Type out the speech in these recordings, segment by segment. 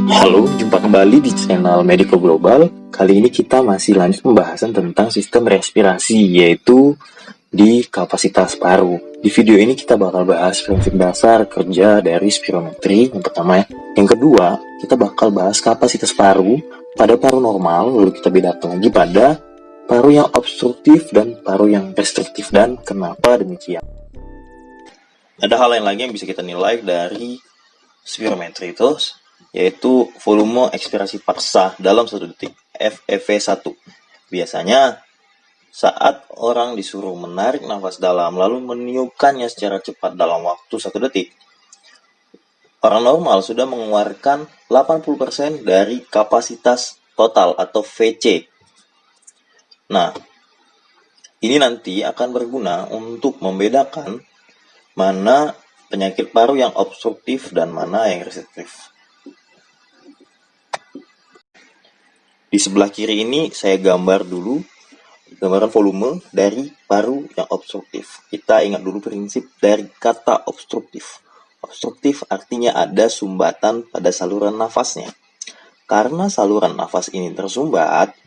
Halo, jumpa kembali di channel Medico Global. Kali ini kita masih lanjut pembahasan tentang sistem respirasi, yaitu di kapasitas paru. Di video ini kita bakal bahas prinsip dasar kerja dari spirometri, yang pertama ya. Yang kedua, kita bakal bahas kapasitas paru pada paru normal, lalu kita bedakan lagi pada paru yang obstruktif dan paru yang restriktif, dan kenapa demikian. Ada hal lain lagi yang bisa kita nilai dari spirometri itu, yaitu volume ekspirasi paksa dalam 1 detik, FEV1. Biasanya saat orang disuruh menarik nafas dalam lalu meniupkannya secara cepat dalam waktu 1 detik, orang normal sudah mengeluarkan 80% dari kapasitas total atau VC. Nah, ini nanti akan berguna untuk membedakan mana penyakit paru yang obstruktif dan mana yang restriktif. Di sebelah kiri ini saya gambar dulu gambaran volume dari paru yang obstruktif. Kita ingat dulu prinsip dari kata obstruktif. Obstruktif artinya ada sumbatan pada saluran nafasnya. Karena saluran nafas ini tersumbat,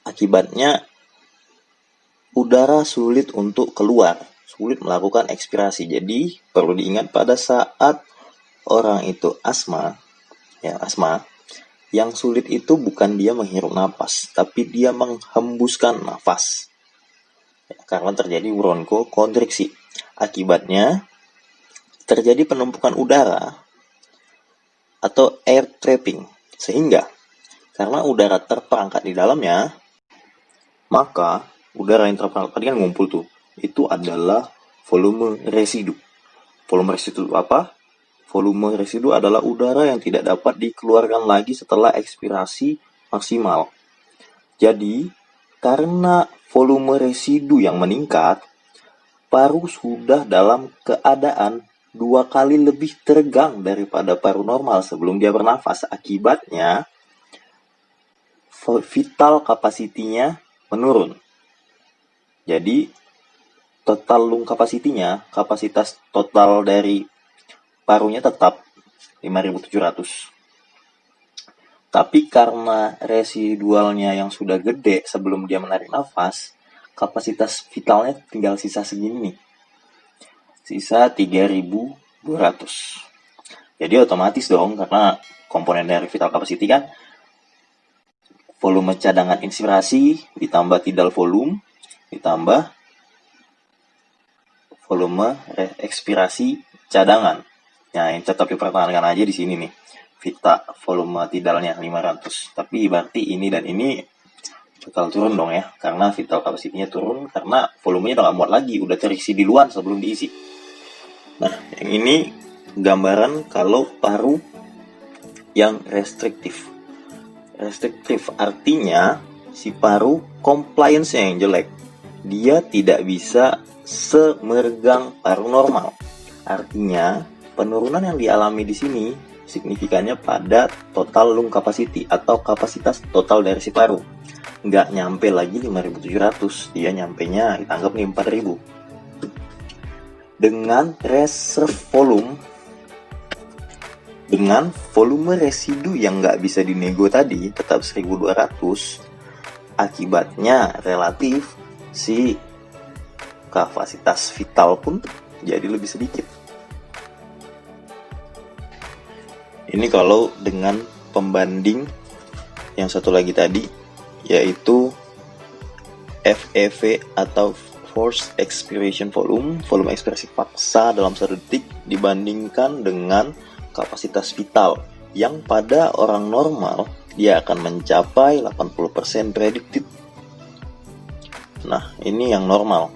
akibatnya udara sulit untuk keluar, sulit melakukan ekspirasi. Jadi perlu diingat pada saat orang itu asma, yang sulit itu bukan dia menghirup nafas, tapi dia menghembuskan nafas. Karena terjadi bronkokonstriksi. Akibatnya terjadi penumpukan udara atau air trapping. Sehingga karena udara terperangkap di dalamnya, maka udara yang terperangkap tadi kan ngumpul tuh. Itu adalah volume residu. Volume residu apa? Volume residu adalah udara yang tidak dapat dikeluarkan lagi setelah ekspirasi maksimal. Jadi, karena volume residu yang meningkat, paru sudah dalam keadaan 2 kali lebih tegang daripada paru normal sebelum dia bernafas. Akibatnya, vital capacity-nya menurun. Jadi, total lung capacity-nya, kapasitas total dari parunya tetap 5.700. Tapi karena residualnya yang sudah gede sebelum dia menarik nafas, kapasitas vitalnya tinggal sisa segini nih. Sisa 3.200. Jadi otomatis dong, karena komponen dari vital capacity kan volume cadangan inspirasi ditambah tidal volume ditambah volume ekspirasi cadangan. Nah, yang tetap dipertahankan aja di sini nih. Volume tidalnya 500. Tapi berarti ini dan ini bakal turun dong ya. Karena vital capacity-nya turun karena volumenya udah gak muat lagi. Udah terisi di luar sebelum diisi. Nah, yang ini gambaran kalau paru yang restriktif. Restriktif artinya si paru compliance-nya yang jelek. Dia tidak bisa semeregang paru normal. Artinya penurunan yang dialami di sini signifikannya pada total lung capacity atau kapasitas total dari si paru. Nggak nyampe lagi 5.700, dia nyampenya ditanggap nih 4.000. Dengan reserve volume, dengan volume residu yang nggak bisa dinego tadi, tetap 1.200, akibatnya relatif si kapasitas vital pun jadi lebih sedikit. Ini kalau dengan pembanding yang satu lagi tadi, yaitu FEV atau Forced Expiration Volume, volume ekspirasi paksa dalam 1 detik dibandingkan dengan kapasitas vital, yang pada orang normal dia akan mencapai 80% predicted. Nah, ini yang normal.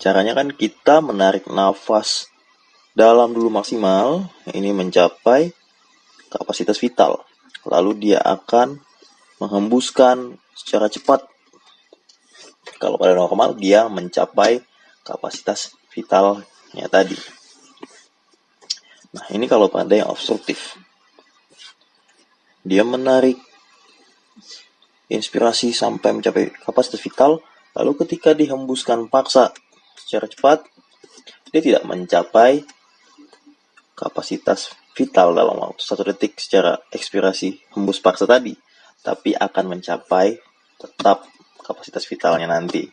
Caranya kan kita menarik nafas dalam dulu maksimal, ini mencapai kapasitas vital. Lalu dia akan menghembuskan secara cepat. Kalau pada normal dia mencapai kapasitas vitalnya tadi. Nah, ini kalau pada yang obstruktif. Dia menarik inspirasi sampai mencapai kapasitas vital, lalu ketika dihembuskan paksa secara cepat, dia tidak mencapai kapasitas vital dalam waktu 1 detik secara ekspirasi hembus paksa tadi, tapi akan mencapai tetap kapasitas vitalnya nanti.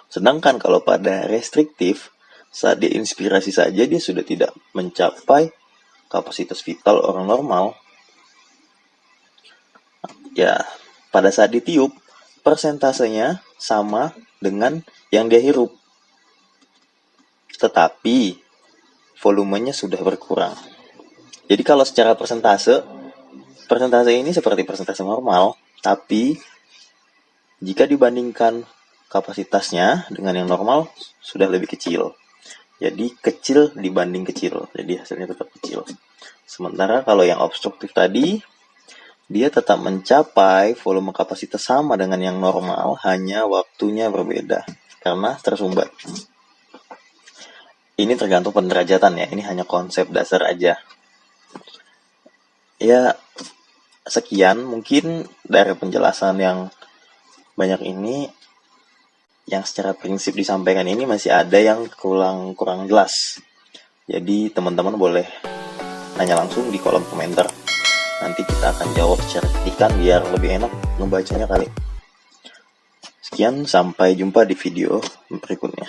Sedangkan kalau pada restriktif, saat dia inspirasi saja dia sudah tidak mencapai kapasitas vital orang normal. Ya, pada saat ditiup, persentasenya sama dengan yang dia hirup. Tetapi, volumenya sudah berkurang. Jadi kalau secara persentase ini seperti persentase normal, tapi jika dibandingkan kapasitasnya dengan yang normal, sudah lebih kecil. Jadi kecil dibanding kecil, jadi hasilnya tetap kecil. Sementara kalau yang obstruktif tadi, dia tetap mencapai volume kapasitas sama dengan yang normal, hanya waktunya berbeda karena tersumbat. Ini tergantung penderajatan ya, ini hanya konsep dasar aja. Ya, sekian mungkin dari penjelasan yang banyak ini. Yang secara prinsip disampaikan ini masih ada yang kurang jelas. Jadi teman-teman boleh nanya langsung di kolom komentar. Nanti kita akan jawab secara ketikan biar lebih enak ngebacanya kali. Sekian, sampai jumpa di video berikutnya.